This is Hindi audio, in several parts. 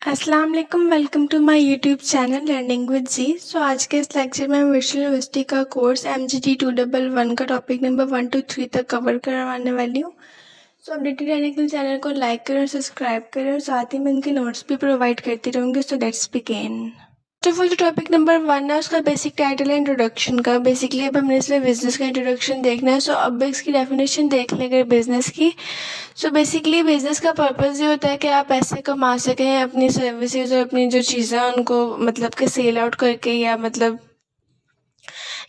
अस्सलाम वालेकुम, welcome to my YouTube channel learning with G. So आज के इस लेक्चर में हम विजुअल लिंग्विस्टिक का कोर्स MGT 211 का टॉपिक नंबर 1 to 3 तक कवर करवाने वाली हूँ। सो अपडेटेड रहने के लिए चैनल को लाइक करें और सब्सक्राइब करें और साथ ही मैं इनके नोट्स भी प्रोवाइड करती रहूँगी। So let's begin. First of all जो टॉपिक नंबर 1 है उसका बेसिक टाइटल है इंट्रोडक्शन का। बेसिकली अब हमने इसमें बिजनेस का इंट्रोडक्शन देखना है। सो अब इसकी डेफिनेशन देख लें अगर बिजनेस की। सो बेसिकली बिजनेस का पर्पज़ ये होता है कि आप पैसे कमा सकें अपनी सर्विसेज और अपनी जो चीज़ें हैं उनको मतलब कि सेल आउट करके या मतलब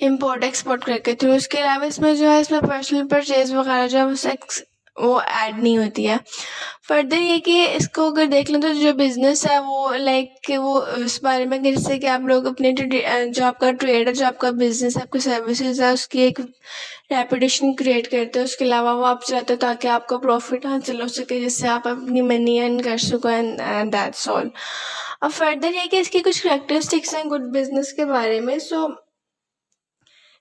इम्पोर्ट एक्सपोर्ट करके थ्रू। उसके अलावा इसमें जो है इसमें पर्सनल परचेज वगैरह जो है वो ऐड नहीं होती है। फर्दर ये कि इसको अगर देख लें तो जो बिज़नेस है वो लाइक कि वो इस बारे में कि जैसे कि आप लोग अपने जो आपका ट्रेड है, जो आपका बिज़नेस है, आपकी सर्विसेज है, उसकी एक रेपुटेशन क्रिएट करते हैं। उसके अलावा वो आप चाहते हो ताकि आपका प्रॉफिट हासिल हो सके, जिससे आप अपनी मनी अर्न कर सको एंड दैट्स ऑल। अब फर्दर ये कि इसकी कुछ करेक्टरिस्टिक्स हैं गुड बिज़नेस के बारे में। सो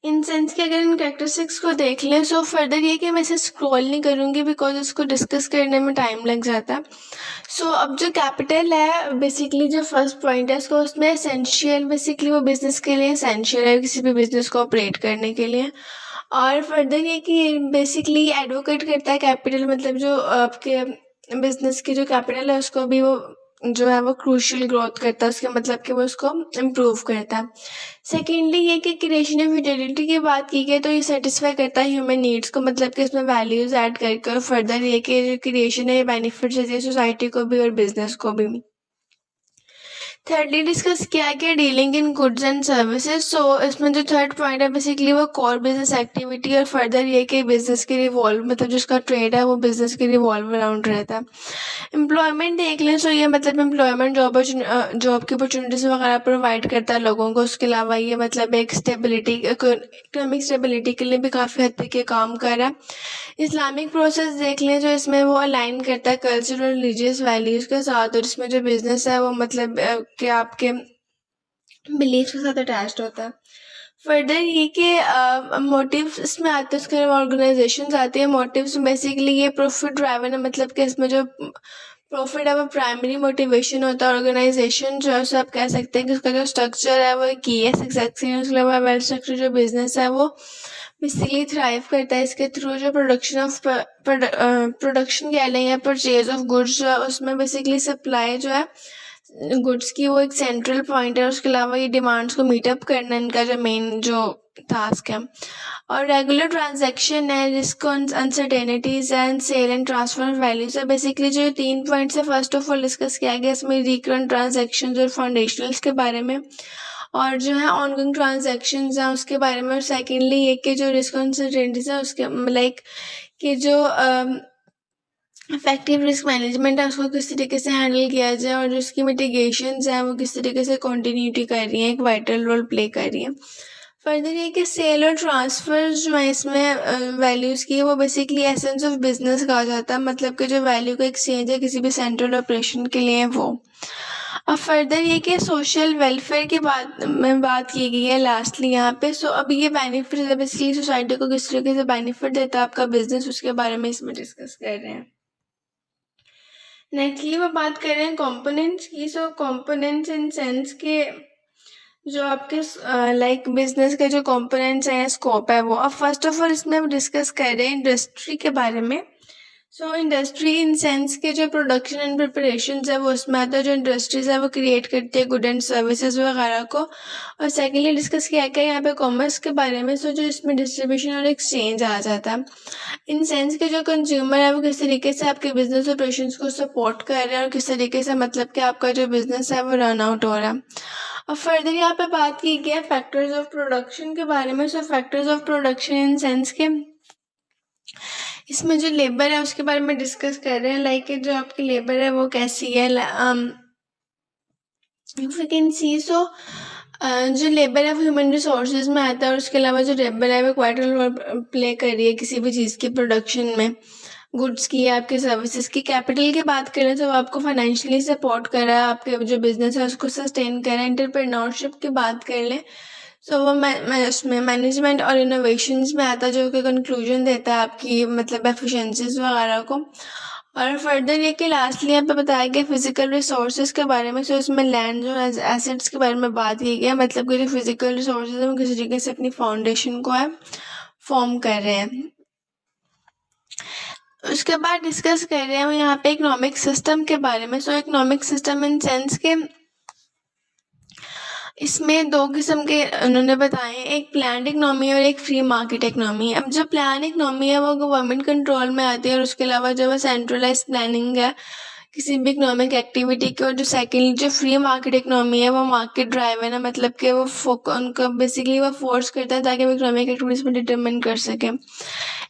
इन सेंस कि अगर इन कैरेक्टरिस्टिक्स को देख लें सो फर्दर ये कि मैं इसे स्क्रॉल नहीं करूँगी बिकॉज उसको डिस्कस करने में टाइम लग जाता है। सो अब जो कैपिटल है बेसिकली जो फर्स्ट पॉइंट है इसको उसमें एसेंशियल, बेसिकली वो बिज़नेस के लिए एसेंशियल है किसी भी बिज़नेस को ऑपरेट करने के लिए। और फर्दर ये कि बेसिकली एडवोकेट करता है कैपिटल, मतलब जो आपके बिज़नेस की जो कैपिटल है उसको भी वो जो है वो क्रूशियल ग्रोथ करता है, उसके मतलब कि वो उसको इम्प्रूव करता है। सेकेंडली ये कि क्रिएशन ऑफ यूटिलिटी की बात की गई तो ये सेटिस्फाई करता है ह्यूमन नीड्स को, मतलब कि इसमें वैल्यूज़ ऐड करके। और फर्दर ये कि जो क्रिएशन है ये बेनिफिट देती है सोसाइटी को भी और बिजनेस को भी। थर्डली डिस्कस किया गया dealing in goods and services. So इसमें जो थर्ड पॉइंट है बेसिकली वो कोर बिजनेस एक्टिविटी। और फर्दर ये कि बिजनेस के रिवॉल्व मतलब जिसका ट्रेड है वो बिजनेस के रिवॉल्व अराउंड रहता है। एम्प्लॉयमेंट देख लें सो ये मतलब एम्प्लॉयमेंट जॉब की अपॉर्चुनिटीज़ वगैरह प्रोवाइड करता है लोगों को। उसके अलावा ये मतलब एक स्टेबिलिटी, इकोनॉमिक स्टेबिलिटी के लिए भी काफ़ी हद तक ये काम कर रहा है। इस्लामिक प्रोसेस देख लें जो इसमें वो अलाइन करता है कल्चरल और रिलीजियस वैल्यूज़ के साथ। और इसमें जो बिज़नेस है वो मतलब कि आपके बिलीफ के साथ अटैच्ड होता है। फर्दर ये कि मोटिव्स इसमें आते हैं, उसके ऑर्गेनाइजेशंस आती है। मोटिव्स बेसिकली ये प्रॉफिट ड्राइवन है, मतलब कि इसमें जो प्रॉफिट है वो प्राइमरी मोटिवेशन होता है। ऑर्गेनाइजेशन जो है उसे आप कह सकते हैं कि उसका जो स्ट्रक्चर है वो की है सक्सेस है। उसके अलावा वेल स्ट्रक्चर जो बिजनेस है वो बेसिकली थ्राइव करता है इसके थ्रू। जो प्रोडक्शन कह लें या परचेज ऑफ गुड्स जो है उसमें बेसिकली सप्लाई जो है गुड्स की वो एक सेंट्रल पॉइंट है। उसके अलावा ये डिमांड्स को मीटअप करना इनका जो मेन जो टास्क है। और रेगुलर ट्रांजैक्शन है, risk, uncertainties and sale and transfer of values है। बेसिकली जो 3 पॉइंट्स है फर्स्ट ऑफ ऑल डिस्कस किया गया इसमें रिकरेंट ट्रांजैक्शंस और फाउंडेशनल्स के बारे में, और जो है ऑनगोइंग ट्रांजैक्शंस हैं उसके बारे में। और सेकेंडली ये कि जो रिस्क अनसर्टेनिटीज है उसके लाइक कि जो इफेक्टिव रिस्क मैनेजमेंट है उसको किस तरीके से हैंडल किया जाए, और जो इसकी मिटिगेशंस हैं वो किस तरीके से कंटिन्यूटी कर रही हैं, एक वाइटल रोल प्ले कर रही हैं। फर्दर ये कि सेल और ट्रांसफ़र जो है इसमें वैल्यूज़ की वो बेसिकली एसेंस ऑफ बिजनेस कहा जाता है, मतलब कि जो वैल्यू का एक्सचेंज है किसी भी सेंट्रल ऑपरेशन के लिए वो। अब फर्दर ये कि सोशल वेलफेयर की बात की गई है लास्टली यहाँ पे। सो अब ये बेनिफिट है बेसिकली सोसाइटी को किस तरीके से बेनिफिट देता है आपका बिजनेस, उसके बारे में इसमें डिस्कस कर रहे हैं। नेक्स्टली वो बात कर रहे हैं कंपोनेंट्स की। सो कंपोनेंट्स इन सेंस के जो आपके लाइक बिजनेस के जो कंपोनेंट्स हैं, स्कोप है वो। अब फर्स्ट ऑफ ऑल इसमें हम डिस्कस कर रहे हैं इंडस्ट्री के बारे में। सो इंडस्ट्री इन सेंस के जो प्रोडक्शन एंड प्रिपरेशन है वो उसमें आता है। जो इंडस्ट्रीज है वो क्रिएट करती है गुड एंड सर्विसेज वगैरह को। और सेकेंडली डिस्कस किया गया यहाँ पे कॉमर्स के बारे में। सो जो इसमें डिस्ट्रीब्यूशन और एक्सचेंज आ जाता है। इन सेंस के जो कंज्यूमर है वो किस तरीके से आपके बिजनेस ऑपरेशंस को सपोर्ट कर रहे हैं और किस तरीके से मतलब कि आपका जो बिजनेस है वो रन आउट हो रहा है। अब फर्दर यहाँ पे बात की गई है फैक्टर्स ऑफ प्रोडक्शन के बारे में। सो factors of production in sense के इसमें जो लेबर है उसके बारे में डिस्कस कर रहे हैं। लाइक जो आपकी लेबर है वो कैसी है। इफ यू कैन सी सो जो लेबर है वो ह्यूमन रिसोर्सेज में आता है। और उसके अलावा जो लेबर है वो क्वाइट रोल प्ले कर रही है किसी भी चीज़ की प्रोडक्शन में, गुड्स की या आपके सर्विसेज की। कैपिटल की बात करें तो आपको फाइनेंशियली सपोर्ट कर रहा है, आपके जो बिजनेस है उसको सस्टेन कर रहा है। एंटरप्रेन्योरशिप की बात कर लें सो वो उसमें मैनेजमेंट और इनोवेशंस में आता है, जो कि कंक्लूजन देता है आपकी मतलब एफिशिएंसीज वगैरह को। और फर्दर ये कि लास्टली यहाँ पे बताया गया फिजिकल रिसोर्सेज के बारे में। सो इसमें लैंड और एसेट्स के बारे में बात की गई है, मतलब कि जो फिजिकल रिसोर्सेज है वो किसी तरीके से अपनी फाउंडेशन को है फॉर्म कर रहे हैं। उसके बाद डिस्कस कर रहे हैं यहाँ पे इकोनॉमिक सिस्टम के बारे में। सो इकोनॉमिक सिस्टम इन सेंस के इसमें दो किस्म के उन्होंने बताए, एक प्लान्ड इकनॉमी और एक फ्री मार्केट इकनॉमी। अब जो प्लान इकनॉमी है वो गवर्नमेंट कंट्रोल में आती है, और उसके अलावा जो वो सेंट्रलाइज प्लानिंग है किसी भी इकोनॉमिक एक्टिविटी की। और जो सेकेंड जो फ्री मार्केट इकनॉमी है वो मार्केट ड्राइव है ना, मतलब कि वो उनको बेसिकली वो फोर्स करता है ताकि वो इकोनॉमिक एक्टिविटीज में डिटरमिन कर सके।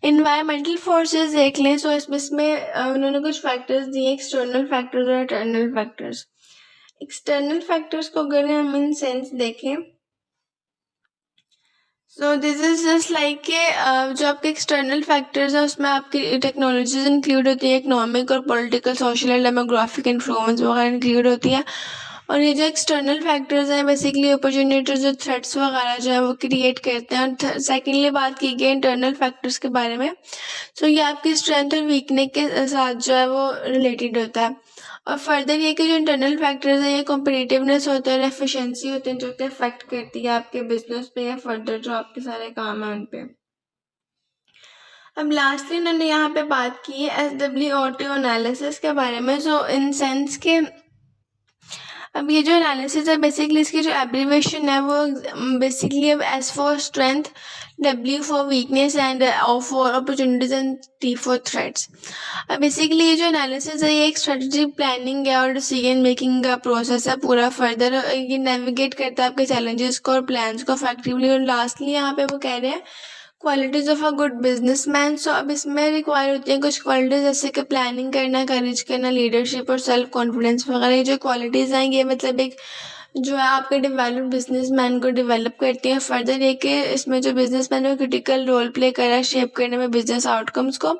इन्वायरमेंटल फोर्सेस देख लें। सो इसमें उन्होंने कुछ फैक्टर्स दिए, एक्सटर्नल फैक्टर्स और इंटरनल फैक्टर्स। एक्सटर्नल फैक्टर्स को अगर हम इन सेंस देखें, so this is just like के जो आपके एक्सटर्नल फैक्टर्स हैं उसमें आपकी टेक्नोलॉजीज इंक्लूड होती है, इकोनॉमिक और political, social and demographic influence वगैरह इंक्लूड होती है। और ये जो एक्सटर्नल फैक्टर्स हैं बेसिकली अपॉर्चुनिटीज जो थ्रेट्स वगैरह जो है वो क्रिएट करते हैं। और सेकेंडली बात की गई इंटरनल फैक्टर्स के बारे में। सो ये आपकी स्ट्रेंथ और वीकनेस के साथ जो है वो रिलेटेड होता है। और फर्दर ये कि जो इंटरनल फैक्टर्स हैं ये कॉम्पिटिटिवनेस होता है और एफिशिएंसी होते हैं, जो कि अफेक्ट करती है आपके बिजनेस पे या फर्दर जो आपके सारे काम हैं उन पे। अब लास्टली उन्होंने यहाँ पे बात की है SWOT एनालिसिस के बारे में। सो इन सेंस के अब ये जो एनालिसिस है बेसिकली इसकी जो एब्रीवेशन है वो बेसिकली अब S for strength, W for weakness and O for opportunities and T for threats. अब बेसिकली ये जो एनालिसिस है ये एक स्ट्रेटेजिक प्लानिंग है और डिसीजन मेकिंग का प्रोसेस है पूरा। फर्दर ये नेविगेट करता है आपके चैलेंजेस को और प्लान्स को इफेक्टिवली। और लास्टली यहाँ पे वो कह रहे हैं qualities of a good businessman. So अब इसमें रिक्वायर होती है कुछ क्वालिटीज जैसे कि प्लानिंग करना, करेज करना, लीडरशिप और सेल्फ कॉन्फिडेंस वगैरह। ये जो क्वालिटीज हैं ये मतलब एक जो है आपके डेवलप बिजनेसमैन को डेवलप करती है। फर्दर ये कि इसमें जो बिजनेसमैन है क्रिटिकल रोल प्ले कर रहा है शेप करने में बिजनेस आउटकम्स को।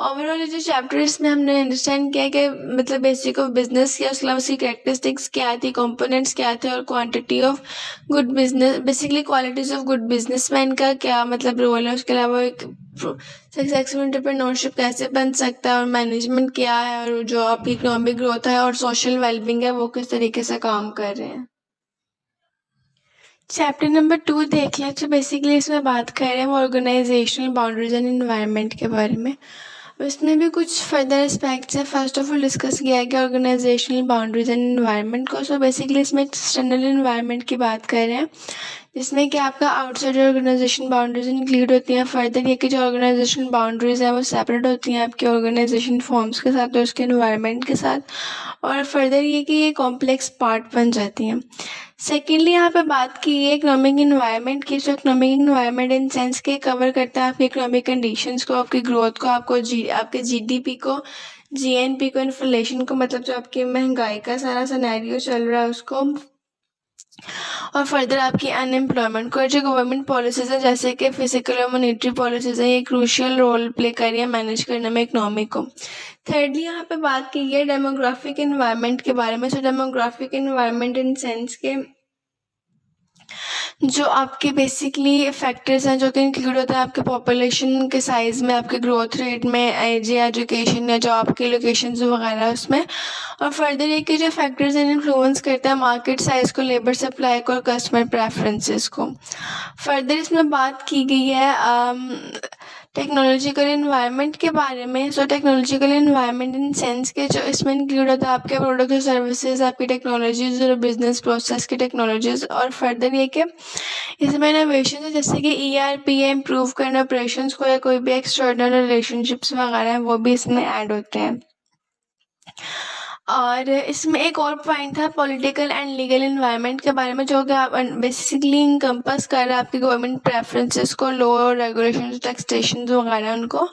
ओवरऑल ये जो चैप्टर इसमें हमने अंडरस्टैंड किया कि मतलब बेसिक ऑफ बिजनेस किया, उसके अलावा उसकी कैरेक्टरिस्टिक्स क्या थी, कंपोनेंट्स क्या थे, और quantity of good business basically qualities of good businessman का क्या मतलब रोल है। उसके अलावा एक सक्सेसफुल एंटरप्रेन्योरशिप कैसे बन सकता है, और मैनेजमेंट क्या है, और जो आपकी इकोनॉमिक ग्रोथ है और सोशल वेलबिंग है वो किस तरीके से काम कर रहे हैं। चैप्टर नंबर 2 देख लें। तो बेसिकली इसमें बात कर रहे हैं ऑर्गेनाइजेशनल बाउंड्रीज एंड एनवायरनमेंट के बारे में। उसमें भी कुछ फर्दर एस्पेक्ट्स हैं। फर्स्ट ऑफ ऑल डिस्कस किया है कि ऑर्गेनाइजेशनल बाउंड्रीज एंड एनवायरनमेंट को। सो बेसिकली इसमें एक्सटर्नल एनवायरनमेंट की बात कर रहे हैं, जिसमें कि आपका आउटसाइड ऑर्गेनाइजेशन बाउंड्रीज इंक्लूड होती हैं। फर्दर ये कि जो ऑर्गेनाइजेशन बाउंड्रीज हैं वो सेपरेट होती हैं आपके ऑर्गेनाइजेशन फॉर्म्स के साथ और उसके एनवायरनमेंट के साथ। और फर्दर ये कि ये कॉम्प्लेक्स पार्ट बन जाती हैं। सेकेंडली यहाँ पे बात की है इकोनॉमिक इन्वायरमेंट की। जो इकोनॉमिक इन्वायरमेंट इन सेंस के कवर करता है आपकी इकोनॉमिक कंडीशंस को, आपकी ग्रोथ को, आपके GDP को, GNP को, इन्फ्लेशन को, मतलब जो आपकी महंगाई का सारा सिनेरियो चल रहा है उसको, और फर्दर आपकी अनएम्प्लॉयमेंट को। जो गवर्नमेंट पॉलिसीज है जैसे कि फिजिकल और मॉनेटरी पॉलिसीज है ये क्रूशियल रोल प्ले कर रही है मैनेज करने में इकोनॉमी को। थर्डली यहाँ पे बात की है डेमोग्राफिक इन्वायरमेंट के बारे में। सो डेमोग्राफिक इन्वायरमेंट इन सेंस के जो आपके बेसिकली फैक्टर्स हैं जो कि इंक्लूड होता है आपके पॉपुलेशन के साइज़ में, आपके ग्रोथ रेट में, एज या एजुकेशन या जॉब के लोकेशन वगैरह उसमें। और फर्दर ये कि जो फैक्टर्स हैं इन्फ्लुएंस करता है मार्केट साइज़ को, लेबर सप्लाई को और कस्टमर प्रेफरेंसेस को। फर्दर इसमें बात की गई है टेक्नोलॉजिकल इन्वायरमेंट के बारे में। सो टेक्नोलॉजिकल इन्वायरमेंट इन सेंस के जो इसमें इंक्लूड होता है आपके प्रोडक्ट और सर्विसेज, आपकी टेक्नोलॉजीज और बिजनेस प्रोसेस की टेक्नोलॉजीज। और फर्दर ये कि इसमें इनोवेशन है जैसे कि ERP है, इम्प्रूव करना ऑपरेशंस को, या कोई भी एक्सटर्नल रिलेशनशिप्स वगैरह हैं वो भी इसमें ऐड होते हैं। और इसमें एक और पॉइंट था पॉलिटिकल एंड लीगल इन्वायरमेंट के बारे में, जो कि आप बेसिकली इनकम्पस कर रहा है आपकी गवर्नमेंट प्रेफरेंसेस को, लॉ और रेगुलेशन, टैक्सेशन वगैरह उनको।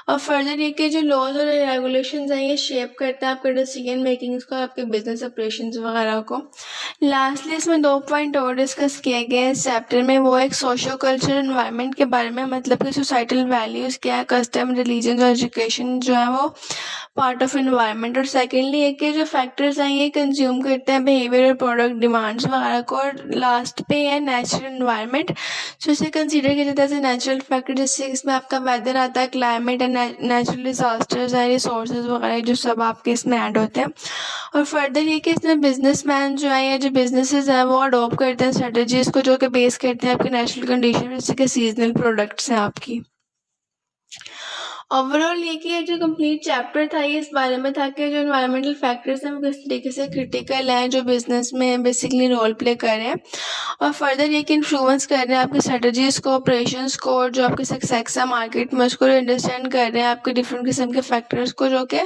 और फर्दर ये कि जो लॉज और रेगुलेशंस हैं ये शेप करता है आपके डिसीजन मेकिंग्स को, आपके बिजनेस ऑपरेशंस वगैरह को। लास्टली इसमें 2 पॉइंट और डिस्कस किए गए इस चैप्टर में। वो एक सोशो कल्चर इन्वायरमेंट के बारे में, मतलब कि सोसाइटल वैल्यूज़ क्या है, कस्टम, रिलीजन और एजुकेशन जो है वो पार्ट ऑफ इन्वायरमेंट। और सेकेंडली एक के जो फैक्टर्स हैं ये कंज्यूम करते हैं बिहेवियर और प्रोडक्ट डिमांड्स वगैरह को। और लास्ट पे है नेचुरल इन्वायरमेंट। सो इसे कंसीडर किया जाता है एज नेचुरल फैक्टर, जिससे इसमें आपका वेदर आता है, क्लाइमेट एंड नेचुरल डिजास्टर्स है, रिसोर्सेज वगैरह जो सब आपके इसमें ऐड होते हैं। और फर्दर ये कि इसमें बिजनेसमैन जो है या जो बिजनेसेस हैं वो अडॉप्ट करते हैं स्ट्रेटजीज को जो कि बेस करते हैं आपके नेशनल कंडीशन, जैसे कि सीजनल प्रोडक्ट्स हैं आपकी। ओवरऑल ये कि ये जो कंप्लीट चैप्टर था ये इस बारे में था कि जो एनवायरमेंटल फैक्टर्स हैं वो किस तरीके से क्रिटिकल हैं जो बिजनेस में बेसिकली रोल प्ले कर रहे हैं, और फर्दर ये कि इन्फ्लुएंस कर रहे हैं आपकी स्ट्रेटजीज को, ऑपरेशंस को, और जो आपके सक्सेस है मार्केट में उसको अंडरस्टैंड कर रहे हैं आपके डिफरेंट किस्म के फैक्टर्स को जो कि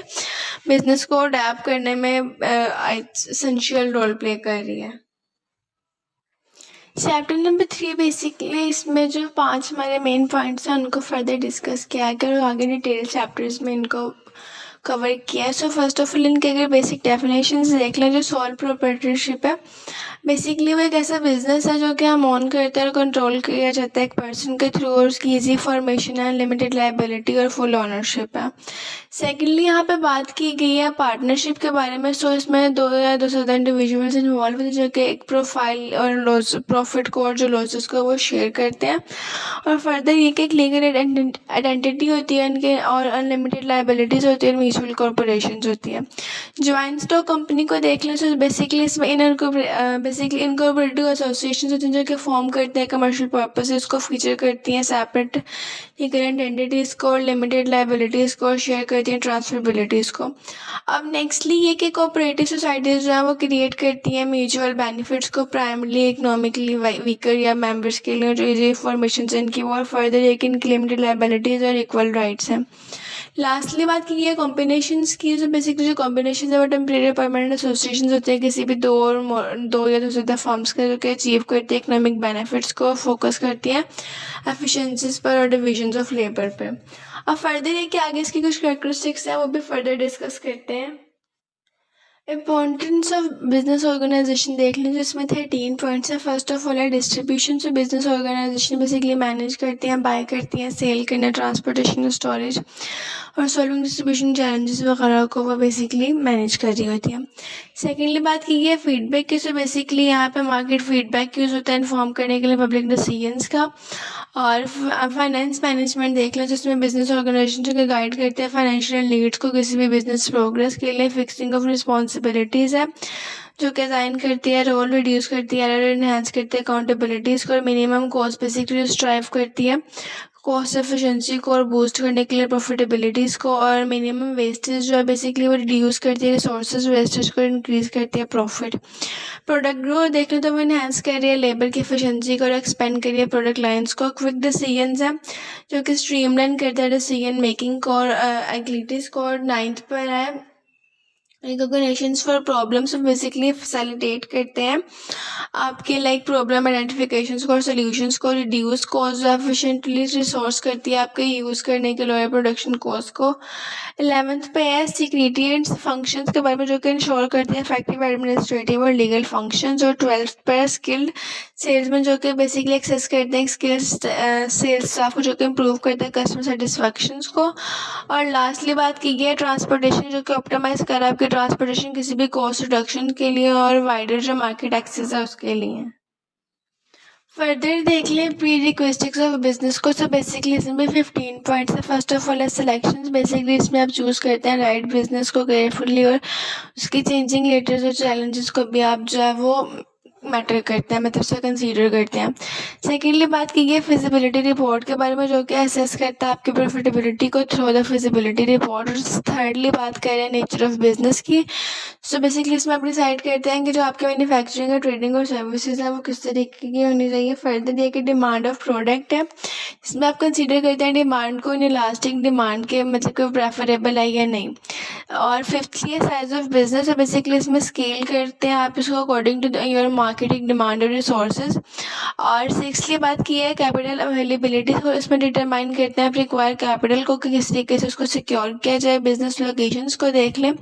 बिजनेस को अडेप्ट करने में एसेंशियल रोल प्ले कर रही है। चैप्टर नंबर 3 बेसिकली इसमें जो 5 हमारे मेन पॉइंट्स हैं उनको फर्दर डिस्कस किया गया और आगे डिटेल चैप्टर्स में इनको कवर किया है। सो फर्स्ट ऑफ ऑल इनके अगर बेसिक डेफिनेशंस देख लें, जो सोल प्रोप्राइटरशिप है बेसिकली वो एक ऐसा बिजनेस है जो कि हम ऑन करते हैं और कंट्रोल किया जाता है एक पर्सन के थ्रू, और उसकी ईजी फॉर्मेशन है, लिमिटेड लाइबिलिटी और फुल ऑनरशिप है। सेकेंडली यहाँ पे बात की गई है पार्टनरशिप के बारे में। सो इसमें 2 या 2 से ज़्यादा इंडिविजुअल्स इन्वॉल्व होते हैं जो कि एक प्रोफाइल और लॉस प्रॉफिट को और जो लॉसेस को वो शेयर करते हैं। और फर्दर ये कि एक लीगल आइडेंटिटी होती है इनके, और अनलिमिटेड लाइबिलिटीज़ होती है, म्यूचुअल कॉर्पोरेशन होती है। ज्वाइंट स्टॉक कंपनी को देख लें तो बेसिकली इसमें बेसिकली इनकॉर्पोरेटिव एसोसिएशन होती हैं जो कि फॉर्म करते हैं कमर्शियल पर्पसेस को फीचर करती हैं सेपरेट लीगल एंटिटीज़ को, और लिमिटेड लाइबिलिटीज़ को शेयर करती हैं ट्रांसफरेबिलिटीज़ को। अब नेक्स्टली ये कि कोऑपरेटिव सोसाइटीज़ जो हैं वो क्रिएट करती हैं म्यूचुअल बेनिफिट्स को प्राइमरली इकोनॉमिकली वीकर या मेंबर्स के लिए, जो ये फॉर्मेशन है इनकी वो, और फर्दर ये कि इनकी लिमिटेड लाइबिलिटीज़ और इक्वल राइट्स हैं। लास्टली बात की है कॉम्बिनेशंस की। जो बेसिकली जो कॉम्बिनेशन है वो टेम्परेरी परमानेंट एसोसिएशन होते हैं किसी भी दो या दो से ज़्यादा फर्म्स के, जो कि अचीव करती है इकोनॉमिक बेनिफिट्स को, फोकस करती है एफिशिएंसीज पर और डिविजन ऑफ लेबर पे। अब फर्दर ये कि आगे इसकी कुछ कैरेक्टरिस्टिक्स हैं वो भी फर्दर डिस्कस करते हैं। इम्पॉर्टेंस ऑफ बिजनेस ऑर्गेनाइजेशन देख लें जिसमें 13 पॉइंट्स है। फर्स्ट ऑफ ऑल है डिस्ट्रीब्यूशन। से बिजनेस ऑर्गेनाइजेशन बेसिकली मैनेज करती हैं, बाय करती हैं, सेल करना, ट्रांसपोर्टेशन, स्टोरेज और सॉल्विंग डिस्ट्रीब्यूशन चैलेंजेस वगैरह को वो बेसिकली मैनेज कर रही होती है। सेकेंडली बात की है फीडबैक की। सो बेसिकली यहाँ पे मार्केट फीडबैक यूज़ होता है इन्फॉर्म करने के लिए पब्लिक डिसीजंस का। और फाइनेंस मैनेजमेंट देख लें जिसमें बिजनेस ऑर्गेनाइजेशन को गाइड करते हैं फाइनेंशियल नीड्स को किसी भी बिजनेस प्रोग्रेस के लिए। फिक्सिंग ऑफ रिस्पॉन्सिबिलिटीज़ है जो कि असाइन करती है, रोल रिड्यूस करती है, एरर इन्हांस करती है, अकाउंटेबिलिटीज़ को, और मिनिमम कॉस्ट बेसिकली स्ट्राइव करती है कॉस्ट एफिशिएंसी को और बूस्ट करने के लिए प्रॉफिटेबिलिटीज़ को, और मिनिमम वेस्टेज जो है बेसिकली वो रिड्यूस करती है रिसोर्सेज वेस्टेज को, इंक्रीज़ करती है प्रॉफिट। प्रोडक्ट ग्रोथ देखने तो वो इन्हांस कर रही है लेबर की एफिशिएंसी को और एक्सपेंड कर रही है प्रोडक्ट लाइन्स को। क्विक डिसीजंस है जो कि स्ट्रीमलाइन करता है डिसीजन मेकिंग को और एग्लिटीज़ को। और 9th पर है recognitions for problems, basically facilitate करते हैं आपके लाइक प्रॉब्लम आइडेंटिफिकेशंस को और सॉल्यूशंस को, रिड्यूस कॉस्ट एफिशिएंटली रिसोर्स करती है आपके यूज़ करने के लोअर प्रोडक्शन कॉस्ट को। 11th पे है सिक्योरिटी एंड फंक्शंस के बारे में जो कि इंश्योर करते हैं इफेक्टिव एडमिनिस्ट्रेटिव और लीगल फंक्शंस। और 12th पे है स्किल्ड सेल्समैन जो कि बेसिकली एक्सेस करते हैं स्किल्स सेल्स स्टाफ को जो कि इम्प्रूव करते हैं कस्टमर सेटिस्फैक्शंस को। और लास्टली बात की गई है ट्रांसपोर्टेशन जो कि ऑप्टिमाइज कर रहा है आपकी ट्रांसपोर्टेशन किसी भी कॉस्ट रिडक्शन के लिए और वाइडर जो मार्केट एक्सेस है उसके लिए। फर्दर देख लें प्री रिक्वेस्टिक्स ऑफ बिजनेस को। सो बेसिकली इसमें भी 15 पॉइंट्स है। फर्स्ट ऑफ ऑल है सिलेक्शंस। बेसिकली इसमें आप चूज़ करते हैं राइट बिजनेस को केयरफुली और उसकी चेंजिंग लेटर्स और चैलेंजेस को भी आप जो है वो मैटर करते हैं, मतलब उसे कंसीडर करते हैं। सेकेंडली बात की गई फिजिबिलिटी रिपोर्ट के बारे में जो कि असेस करता है आपकी प्रॉफिटेबिलिटी को थ्रू द फिजिबिलिटी रिपोर्ट। और थर्डली बात कर रहे हैं नेचर ऑफ बिजनेस की। सो बेसिकली इसमें आप डिसाइड करते हैं कि जो आपके मैन्युफैक्चरिंग और ट्रेडिंग और सर्विसेज है वो किस तरीके की होनी चाहिए। फर्दर दिया कि डिमांड ऑफ प्रोडक्ट है, इसमें आप कंसीडर करते हैं डिमांड को, इलास्टिक डिमांड के मतलब कि प्रेफरेबल है या नहीं। और फिफ्थली है साइज ऑफ बिजनेस है। बेसिकली इसमें स्केल करते हैं आप इसको according to your marketing demand और रिसोर्सेज। और सिक्सथली बात की है कैपिटल अवेलेबिलिटी को, इसमें डिटरमाइन करते हैं आप रिक्वायर कैपिटल को कि किस तरीके से उसको सिक्योर किया जाए। बिजनेस लोकेशंस को देख लें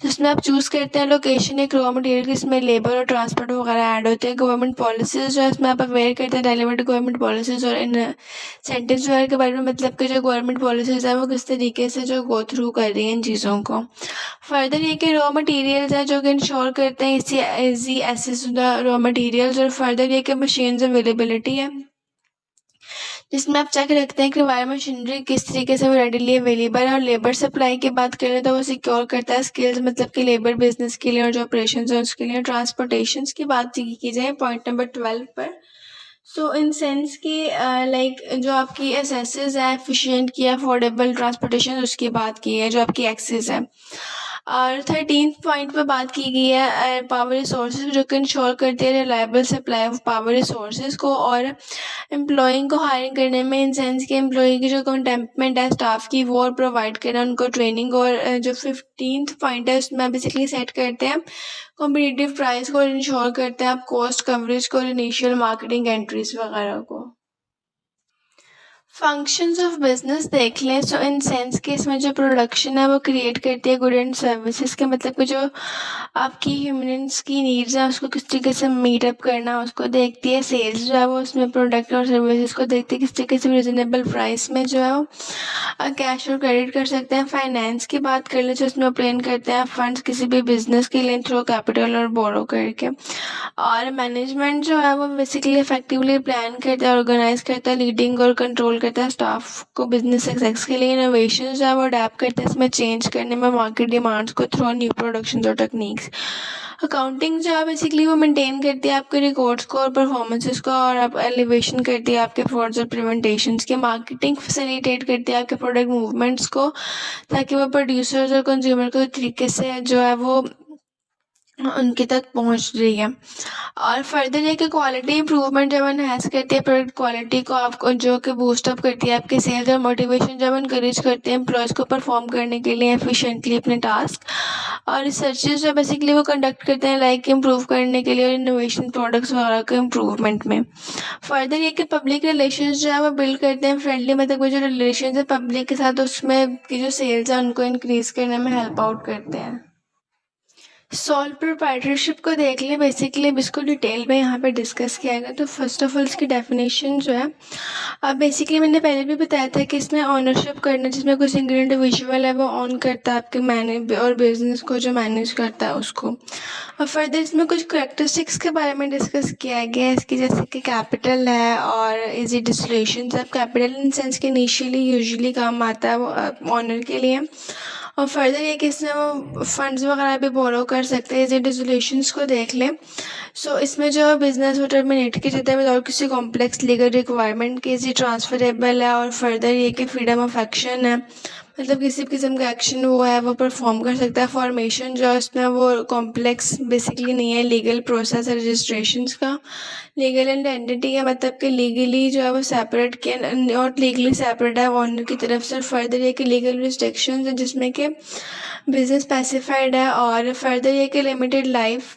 जिसमें आप चूज़ करते हैं लोकेशन एक रॉ मटेरियल इसमें लेबर और ट्रांसपोर्ट वगैरह ऐड होते हैं। गवर्नमेंट पॉलिसीज जो है इसमें आप अवेयर करते हैं रेलेवेंट गवर्नमेंट पॉलिसीज और इंसेंटिव्स वगैरह के बारे में, मतलब कि जो गवर्नमेंट पॉलिसीज है वो किस तरीके से जो गो थ्रू कर रही हैं इन चीज़ों को। फर्दर ये कि रॉ मटेरियल्स है जो कि इंश्योर करते हैं इसी access to the raw materials. और फर्दर ये कि मशीन्स अवेलेबिलिटी है जिसमें आप चेक रखते हैं कि वायर मशीनरी किस तरीके से वो रेडीली अवेलेबल है। और लेबर सप्लाई की बात करें तो वो सिक्योर करता है स्किल्स, मतलब कि लेबर बिजनेस के लिए और जो ऑपरेशन है उसके लिए। ट्रांसपोर्टेशन की बात की जाए पॉइंट नंबर 12 पर, सो इन सेंस कि लाइक जो आपकी एसेसेस है एफिशिएंट की अफोर्डेबल ट्रांसपोर्टेशन उसकी बात की है, जो आपकी एक्सेस है। और 13th पॉइंट पे बात की गई है पावर रिसोर्सेज, जो कि इंश्योर करती है reliable supply of power resources को। और एम्प्लॉइंग को हायरिंग करने में इन सेंस के एम्प्लॉई की जो कंटेम्पमेंट है स्टाफ की वो प्रोवाइड करना, उनको ट्रेनिंग। और जो 15th पॉइंट है उसमें बेसिकली सेट करते हैं कॉम्पिटिटिव प्राइस को, इंश्योर करते हैं आप कॉस्ट कवरेज को और इनिशियल मार्केटिंग एंट्रीज वगैरह को। फंक्शंस ऑफ बिजनेस देख लें सो इन सेंस के इसमें जो प्रोडक्शन है वो क्रिएट करती है गुड एंड सर्विसेज के, मतलब कि जो आपकी ह्यूमन्स की नीड्स है उसको किस तरीके से मीट अप करना उसको देखती है। सेल्स जो है वो उसमें प्रोडक्ट और सर्विसेज को देखती है किस तरीके से रिजनेबल प्राइस में जो है वो कैश और क्रेडिट कर सकते हैं। फाइनेंस की बात कर लें तो उसमें प्लान करते हैं फंड्स किसी भी बिजनेस के लिए थ्रू कैपिटल और बोरो करके। और मैनेजमेंट जो है वो बेसिकली इफेक्टिवली प्लान करता है, ऑर्गेनाइज करता है, लीडिंग और कंट्रोल करता है स्टाफ को बिजनेस सक्सेस के लिए। इनोवेशन जो है वो अडेप्ट करता है इसमें चेंज करने में मार्केट डिमांड्स को थ्रू न्यू प्रोडक्शन और टेक्निक्स। अकाउंटिंग जो है बेसिकली वो मेंटेन करती है आपके रिकॉर्ड्स को और परफॉर्मेंसेस को, और आप एलिवेशन करती है आपके फ्रॉड्स और प्रिवेंटेशंस के। मार्केटिंग फैसिलिटेट करती है आपके प्रोडक्ट मूवमेंट्स को, ताकि वो प्रोड्यूसर्स और कंज्यूमर को तरीके से जो है वो उनके तक पहुंच रही है। और फर्दर ये कि क्वालिटी इंप्रूवमेंट जब एनहांस करती है प्रोडक्ट क्वालिटी को आपको, जो कि बूस्ट अप करती है आपके सेल्स और मोटिवेशन जब इनकरेज करते हैं एम्प्लॉयज़ को परफॉर्म करने के लिए एफिशिएंटली अपने टास्क। और रिसर्चेस जो बेसिकली वो कंडक्ट करते हैं लाइक इम्प्रूव करने के लिए और इनोवेशन प्रोडक्ट्स वगैरह के इम्प्रूवमेंट में। फर्दर ये कि पब्लिक रिलेशंस जो है वो बिल्ड करते हैं फ्रेंडली, मतलब वो जो रिलेशन है पब्लिक के साथ उसमें की जो सेल्स है उनको इंक्रीज करने में हेल्प आउट करते हैं। सोल प्रोप्राइटरशिप को देख लें बेसिकली, अब इसको डिटेल में यहाँ पे डिस्कस किया गया। तो फर्स्ट ऑफ ऑल इसकी डेफिनेशन जो है, अब बेसिकली मैंने पहले भी बताया था कि इसमें ऑनरशिप करना, जिसमें कोई सिंगल इंडिविजुअल है वो ऑन करता है आपके मैनेज और बिजनेस को जो मैनेज करता है उसको। और फर्दर इसमें कुछ करेक्टरिस्टिक्स के बारे में डिस्कस किया गया है इसकी, जैसे कि कैपिटल है और इजी डिस्ट्रीब्यूशन। अब कैपिटल इन सेंस के इनिशियली यूजुअली काम आता है वो ऑनर के लिए। और फर्दर ये कि इसमें वो फंड्स वगैरह भी बोरो कर सकते हैं। इजी डिसोल्यूशंस को देख लें सो इसमें जो बिजनेस वो टर्मिनेट की जाता है विदाउट किसी कॉम्प्लेक्स लीगल रिक्वायरमेंट के, इजी ट्रांसफरेबल है। और फर्दर ये कि फ्रीडम ऑफ एक्शन है, मतलब किसी भी किस्म का एक्शन वो है वो परफॉर्म कर सकता है। फॉर्मेशन जो है उसमें वो कॉम्प्लेक्स बेसिकली नहीं है लीगल प्रोसेस है रजिस्ट्रेशन का। लीगल एंटिटी है, मतलब कि लीगली जो है वो सेपरेट किया और लीगली सेपरेट है ऑनर की तरफ से। फर्दर ये कि लीगल रिस्ट्रिक्शंस है जिसमें कि बिजनेस स्पेसिफाइड है। और फर्दर ये कि लिमिटेड लाइफ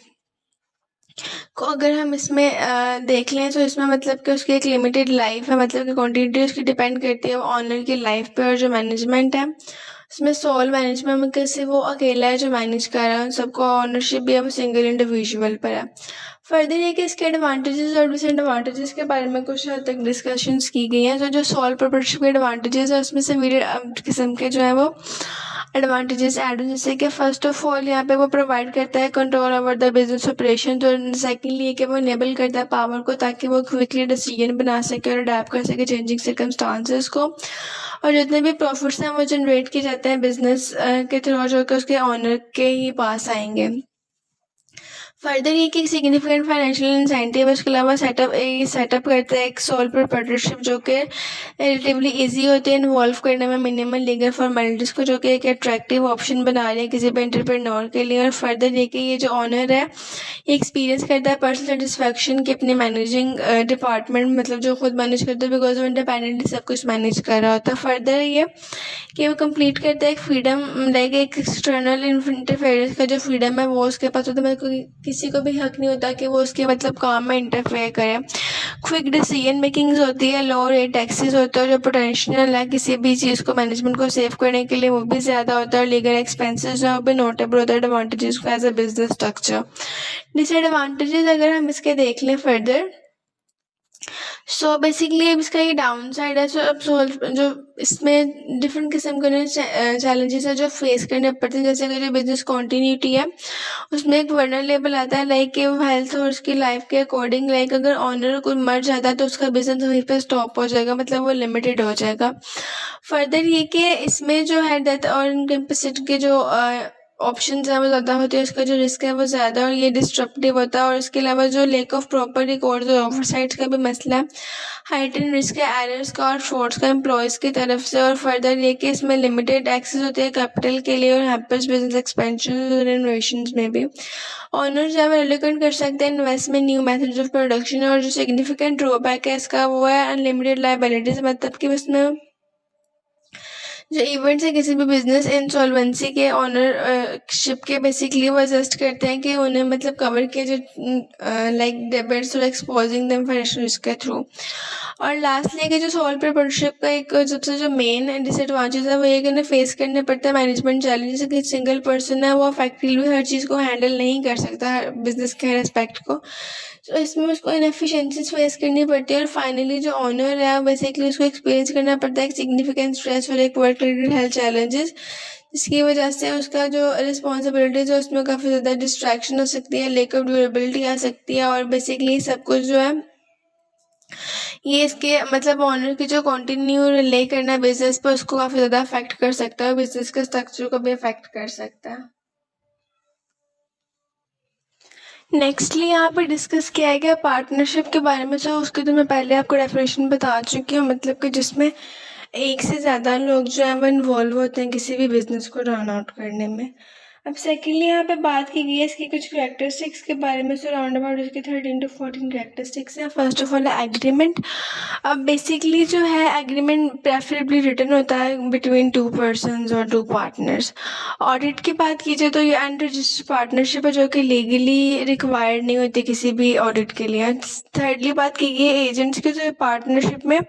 को अगर हम इसमें देख लें तो इसमें मतलब कि उसकी एक लिमिटेड लाइफ है, मतलब कि क्वांटिटी उसकी डिपेंड करती है ऑनर की लाइफ पे। और जो मैनेजमेंट है उसमें सोल मैनेजमेंट में कैसे वो अकेला है जो मैनेज कर रहा है, सबको ऑनरशिप भी है वो सिंगल इंडिविजुअल पर है। फर्दर ये कि इसके एडवांटेजेस और डिसएडवांटेजेस के बारे में कुछ हद तक डिस्कशंस की गई हैं। तो जो सोल प्रोप्राइटरशिप के एडवांटेजेस है उसमें से किस्म के जो है वो एडवांटेजेस ऐड हो, जैसे कि फर्स्ट ऑफ ऑल यहाँ पे वो प्रोवाइड करता है control over the business operation. तो सेकेंडली कि वो इनेबल करता है पावर को, ताकि वो क्विकली डिसीजन बना सके और अडेप्ट कर सके चेंजिंग सर्कमस्टांसेस को। और जितने भी प्रॉफिट्स हैं वो जनरेट किए जाते हैं बिजनेस के थ्रू, जो कि उसके ऑनर के ही पास आएंगे। फर्दर ये कि सिग्निफिकेंट फाइनेंशियल इंसेंटिव, उसके अलावा सेटअप करता है एक सोल प्रोप्राइटरशिप जो कि रिलेटिवली इजी होते हैं इन्वॉल्व करने में मिनिमल लीगल फॉर्मेलिटीज़ को, जो कि एक अट्रैक्टिव ऑप्शन बना रहे हैं किसी भी एंटरप्रेन्योर के लिए। और फर्दर ये कि ये जो ऑनर है ये एक्सपीरियंस करता है पर्सनल सेटिस्फैक्शन की अपने मैनेजिंग डिपार्टमेंट, मतलब जो खुद मैनेज करते हैं बिकॉज वो इंडिपेंडेंटली सब कुछ मैनेज कर रहा होता है। फर्दर ये कि वो कंप्लीट करता है एक फ्रीडम, लाइक एक एक्सटर्नल इंटरफेरेंस का जो फ्रीडम है वो उसके पास होता है, मतलब किसी को भी हक नहीं होता कि वो उसके मतलब काम में इंटरफेयर करे। क्विक डिसीजन मेकिंग्स होती है, लो रेट टैक्सेस होता है, जो पोटेंशियल है किसी भी चीज़ को मैनेजमेंट को सेव करने के लिए वो भी ज़्यादा होता है। और लीगल एक्सपेंसेस जो भी नोटेबल होता है एडवांटेजेस को as a business structure. Disadvantages अगर हम इसके देख लें फर्दर सो बेसिकली अब इसका ये डाउन साइड है। सो अब सोल्व जो इसमें डिफरेंट किस्म के चैलेंजेस है जो फेस करने पड़ते हैं। जैसे कि जो बिजनेस कॉन्टीन्यूटी है उसमें एक वर्नरेबल आता है, लाइक कि वो हेल्थ और उसकी लाइफ के अकॉर्डिंग, लाइक अगर ऑनर कोई मर जाता है तो उसका बिजनेस वहीं पे स्टॉप हो जाएगा, मतलब वो लिमिटेड हो जाएगा। फर्दर ये कि इसमें जो है डेथ और इनकैपेसिटी के जो ऑप्शंस हैं वो ज़्यादा होते हैं, उसका जो रिस्क है वो ज़्यादा और ये डिस्ट्रप्टिव होता है। और इसके अलावा जो लेक ऑफ प्रॉपर रिकॉर्ड और ओवरसाइट्स का भी मसला है, हाइटन रिस्क है एरर्स का और फ्रॉड्स का एम्प्लॉयज़ की तरफ से। और फर्दर ये कि इसमें लिमिटेड एक्सेस होती है कैपिटल के लिए और हैम्पर्स बिजनेस एक्सपेंशन और इनोवेशंस में भी। ऑनर्स जो है रिलेकेट कर सकते हैं investment, new methods of production. और जो सिग्निफिकेंट ड्रॉबैक है इसका वो है अनलिमिटेड लायबिलिटीज, मतलब कि उसमें जो इवेंट्स है किसी भी बिजनेस इंसॉल्वेंसी के ऑनरशिप के बेसिकली वो सजेस्ट करते हैं कि उन्हें मतलब कवर किया जो लाइक डेबिट्स और एक्सपोजिंग देम फाइनेंशियल रिस्क के थ्रू। और लास्टली कि जो सोल प्रोप्राइटरशिप का एक सबसे जो मेन डिसएडवांटेज है वो ये कि उन्हें फेस करने पड़ता है मैनेजमेंट चैलेंजेस कि सिंगल पर्सन है वो इफेक्टिवली हर चीज़ को हैंडल नहीं कर सकता, बिजनेस के हर एस्पेक्ट को। तो इसमें उसको इनएफिशिएंसीज फेस करनी पड़ती है। और फाइनली जो ऑनर है बेसिकली उसको एक्सपीरियंस करना पड़ता है एक सिग्निफिकेंट स्ट्रेस और एक वर्क रिलेटेड हेल्थ चैलेंजेस, जिसकी वजह से उसका जो रिस्पॉन्सिबिलिटीज है उसमें काफ़ी ज़्यादा डिस्ट्रैक्शन हो सकती है, लेक ऑफ ड्यूरेबिलिटी आ सकती है। और बेसिकली सब कुछ जो है ये इसके मतलब ऑनर की जो कंटिन्यू रिले करना बिजनेस पर उसको काफ़ी ज़्यादा अफेक्ट कर सकता है, बिजनेस के स्ट्रक्चर को भी अफेक्ट कर सकता है। नेक्स्टली यहाँ पे डिस्कस किया गया पार्टनरशिप के बारे में। तो उसकी तो मैं पहले आपको डेफिनेशन बता चुकी हूँ, मतलब कि जिसमें एक से ज़्यादा लोग जो है वो इन्वॉल्व होते हैं किसी भी बिजनेस को रन आउट करने में। अब सेकेंडली यहाँ पे बात की गई है इसकी कुछ करेक्टरिस्टिक्स के बारे में। सो राउंड अबाउट इसके 13 to 14 करेक्टरिस्टिक्स हैं। फर्स्ट ऑफ ऑल है एग्रीमेंट। अब बेसिकली जो है एग्रीमेंट प्रेफरेबली रिटन होता है बिटवीन टू पर्सनस और टू पार्टनर्स। ऑडिट की बात कीजिए तो ये अनरजिस्टर्ड पार्टनरशिप है जो कि लीगली रिक्वायर्ड नहीं होती किसी भी ऑडिट के लिए। थर्डली बात की गई एजेंट्स की। जो पार्टनरशिप में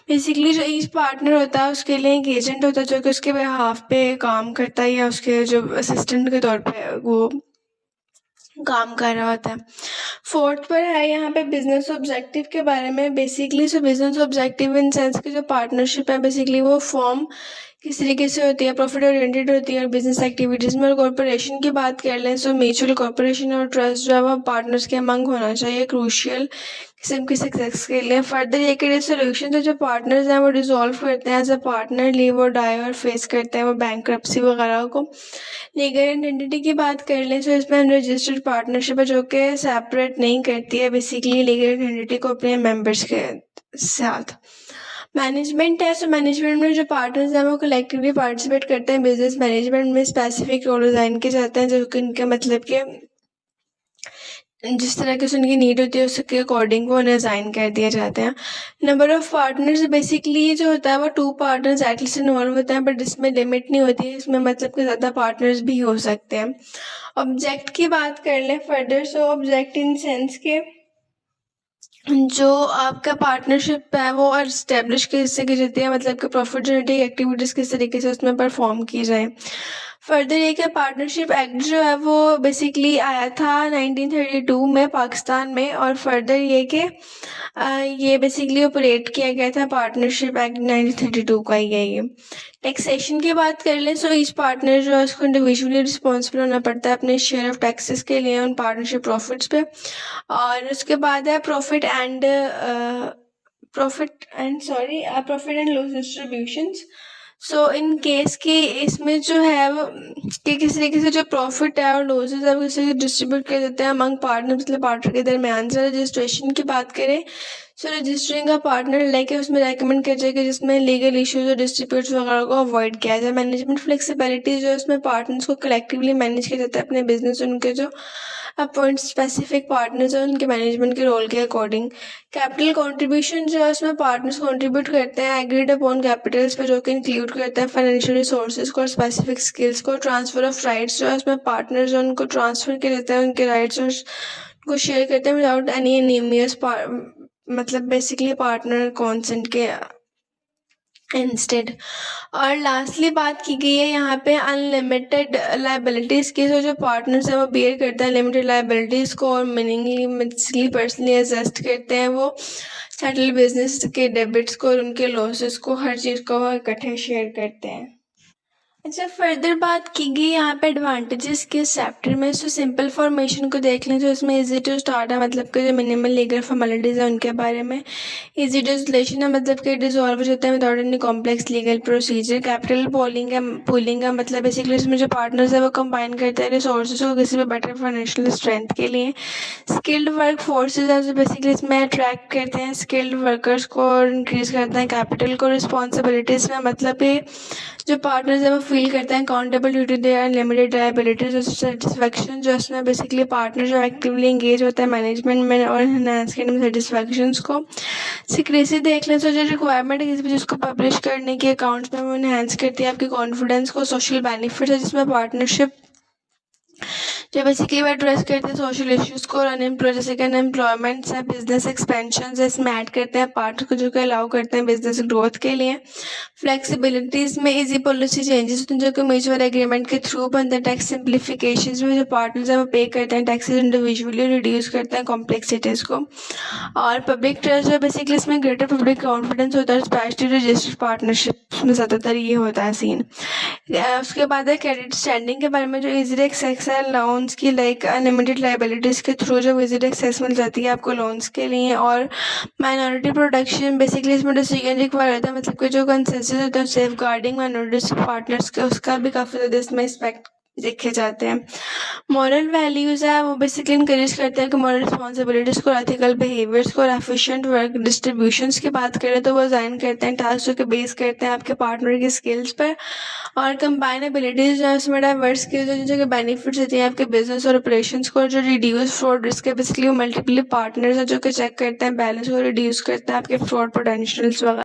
बेसिकली जो ईच पार्टनर होता है उसके लिए एक एजेंट होता है जो कि उसके बिहाफ पे काम करता है या उसके जो असिस्टेंट के तौर पे वो काम कर रहा होता है। फोर्थ पर है यहाँ पे बिजनेस ऑब्जेक्टिव के बारे में। बेसिकली जो बिजनेस ऑब्जेक्टिव इन सेंस की जो पार्टनरशिप है बेसिकली वो फॉर्म किस तरीके से होती है, प्रॉफिट ओरिएंटेड होती है और बिजनेस एक्टिविटीज़ में। और कॉर्पोरेशन की बात कर लें तो म्यूचुअल कॉर्पोरेशन और ट्रस्ट जो है वो पार्टनर्स के अमंग होना चाहिए, क्रूशियल किस्म की सक्सेस के लिए। फर्दर ये कि सोल्यूशन जो पार्टनर्स हैं वो डिसॉल्व करते हैं एज अ पार्टनर, लीव और डाई और फेस करते हैं वो बैंक्रप्सी वगैरह को। लीगल एंटिटी की बात कर लें तो इसमें अनरजिस्टर्ड पार्टनरशिप है जो कि सेपरेट नहीं करती है बेसिकली लीगल एंटिटी को अपने मेंबर्स के साथ। मैनेजमेंट है। सो मैनेजमेंट में जो पार्टनर्स हैं वो कलेक्टिवली पार्टिसिपेट करते हैं बिजनेस मैनेजमेंट में। स्पेसिफिक रोल डिज़ाइन किए जाते हैं जो कि उनके मतलब के जिस तरह की उनकी नीड होती है उसके अकॉर्डिंग वो उन्हें असाइन कर दिए जाते हैं। नंबर ऑफ़ पार्टनर्स बेसिकली जो होता है वो टू पार्टनर्स एटलीस्ट इन्वॉल्व होते हैं, बट इसमें लिमिट नहीं होती है, इसमें मतलब कि ज़्यादा पार्टनर्स भी हो सकते हैं। ऑब्जेक्ट की बात कर लें further. So object in sense के जो आपका पार्टनरशिप है वो इस्टेब्लिश किससे की जाती है, मतलब कि प्रॉफिट जनरेटिंग एक्टिविटीज़ किस तरीके से उसमें परफॉर्म की जाए। फर्दर ये कि पार्टनरशिप एक्ट जो है वो बेसिकली आया था 1932 में पाकिस्तान में। और फर्दर ये कि ये बेसिकली ऑपरेट किया गया था पार्टनरशिप एक्ट 1932 का ही है ये। टैक्सेशन की बात कर लें सो ईच पार्टनर जो है उसको इंडिविजुअली रिस्पॉन्सिबल होना पड़ता है अपने शेयर ऑफ टैक्सेस के लिए उन पार्टनरशिप प्रॉफिट्स पे। और उसके बाद है profit and profit and loss distributions. So in case कि इसमें जो है वो कि किस तरीके से जो प्रॉफिट है और लॉसेस है वो किसी से डिस्ट्रीब्यूट कर देते हैं अमंग पार्टनर, मतलब पार्टनर के दरमियान से। रजिस्ट्रेशन की बात करें सो रजिस्टरिंग का पार्टनर लेके उसमें रेकमेंड कर जाए कि जिसमें लीगल इश्यूज और डिस्प्यूट्स वगैरह को अवॉइड किया जाए। मैनेजमेंट फ्लेक्सिबिलिटी जो है उसमें पार्टनर्स को कलेक्टिवली मैनेज किया जाता है अपने बिजनेस उनके जो अपॉइंट स्पेसिफिक पार्टनर्स हैं उनके मैनेजमेंट के रोल के अकॉर्डिंग। कैपिटल कंट्रीब्यूशन जो है उसमें पार्टनर्स कंट्रीब्यूट करते हैं एग्रीड अपॉन कैपिटल्स पे जो कि इंक्लूड करते हैं फाइनेंशियल रिसोर्सेज को और स्पेसिफिक स्किल्स को। ट्रांसफर ऑफ राइट्स जो है उसमें पार्टनर्स जो उनको ट्रांसफर कर देते हैं उनके राइट्स और उनको शेयर करते हैं विदाउट एनी एनिमियस, मतलब बेसिकली पार्टनर कॉन्सेंट के इंस्टेड। और लास्टली बात की गई है यहाँ पे अनलिमिटेड लाइबिलिटीज़ की। तो जो पार्टनर्स हैं वो बेयर करते हैं लिमिटेड लाइबिलिटीज़ को और मीनिंगली पर्सनली एडजस्ट करते हैं वो सेटल बिजनेस के डेबिट्स को और उनके लॉसेस को, हर चीज़ को वो इकट्ठे शेयर करते हैं। अच्छा, फर्दर बात की गई यहाँ पे एडवांटेजेस के चैप्टर में। सो सिंपल फॉर्मेशन को देख लें तो इसमें इजी टू स्टार्ट है, मतलब कि जो मिनिमल लीगल फॉर्मेलिटीज़ है उनके बारे में। इजी टू इंस्टॉलेशन है, मतलब कि डिजॉल्व हो जाता है without any complex legal procedure. Capital pooling है, मतलब बेसिकली इसमें जो पार्टनर्स है वो कंबाइन करते हैं रिसोर्सेज को किसी भी बेटर फाइनेंशियल स्ट्रेंथ के लिए। स्किल्ड वर्क फोर्सेज है जो बेसिकली इसमें अट्रैक्ट करते हैं स्किल्ड वर्कर्स को और इंक्रीज करते हैं कैपिटल को। रिस्पॉन्सिबिलिटीज़ में मतलब कि जो पार्टनर्स है वो फील करते हैं accountable due to their limited liabilities. Satisfaction जो इसमें बेसिकली पार्टनर जो एक्टिवली इंगेज होता है मैनेजमेंट में और एनहांस करने में सेटिस्फैक्शंस को। सीक्रेसी देख लें तो जो रिक्वायरमेंट है किसी भी चीज़ को पब्लिश करने की अकाउंट्स में वो एनहांस करती है आपकी कॉन्फिडेंस को। सोशल बेनिफिट्स है जिसमें पार्टनरशिप जो बेसिकली वो एड्रेस करते हैं सोशल इश्यूज़ को और अनएम्प्लॉय जैसे कि अनएम्प्लॉयमेंट्स है, बिजनेस एक्सपेंशन है, इसमें ऐड करते हैं पार्टनर को जो कि अलाउ करते हैं बिजनेस ग्रोथ के लिए। फ्लेक्सिबिलिटीज़ में इजी पॉलिसी चेंजेस होते हैं जो कि म्यूचुअल एग्रीमेंट के थ्रू बनते हैं। टैक्स सिंप्लीफिकेशन में जो पार्टनर्स हैं वो पे करते हैं टैक्सेस इंडिविजुअली, रिड्यूस करते हैं कॉम्प्लेक्सिटीज़ को। और पब्लिक ट्रस्ट जो बेसिकली इसमें ग्रेटर पब्लिक कॉन्फिडेंस होता है स्पेशली रजिस्टर्ड पार्टनरशिप में ज़्यादातर ये होता है सीन। उसके बाद है क्रेडिट स्टैंडिंग के बारे में जो इजीली एक्सेस है लोन्स की, लाइक अनलिमिटेड लाइबिलिटीज़ के थ्रू जो इजीली एक्सेस मिल जाती है आपको लोन्स के लिए। और माइनॉरिटी प्रोटेक्शन बेसिकली इसमें डिसीजन रिक्वायर होता है, मतलब कि जो कंसेंसस होता है सेफ गार्डिंग माइनॉरिटी पार्टनर्स के उसका भी काफ़ी ज़्यादा इसमें एक्सपेक्ट देखे जाते हैं। मॉरल वैल्यूज़ है वो बेसिकली इंकरेज करते हैं कि मॉरल रिस्पॉन्सिबिलिटीज़ को, एथिकल बिहेवियर्स को और एफिशिएंट वर्क डिस्ट्रीब्यूशंस की बात करें तो वो डिज़ाइन करते हैं टास्क जो कि बेस करते हैं आपके पार्टनर की स्किल्स पर। और कंबाइनेबिलिटीज़ जो है उसमें डाइवर्स स्किल्स जो जिनके बेनिफिट्स होती हैं आपके बिजनेस और ऑपरेशंस को। जो रिड्यूस फ्रॉड रिस्क है बेसिकली वो मल्टीपल पार्टनर्स हैं जो कि चेक करते हैं बैलेंस को, रिड्यूस करते हैं आपके फ्रॉड पोटेंशियल्स वगैरह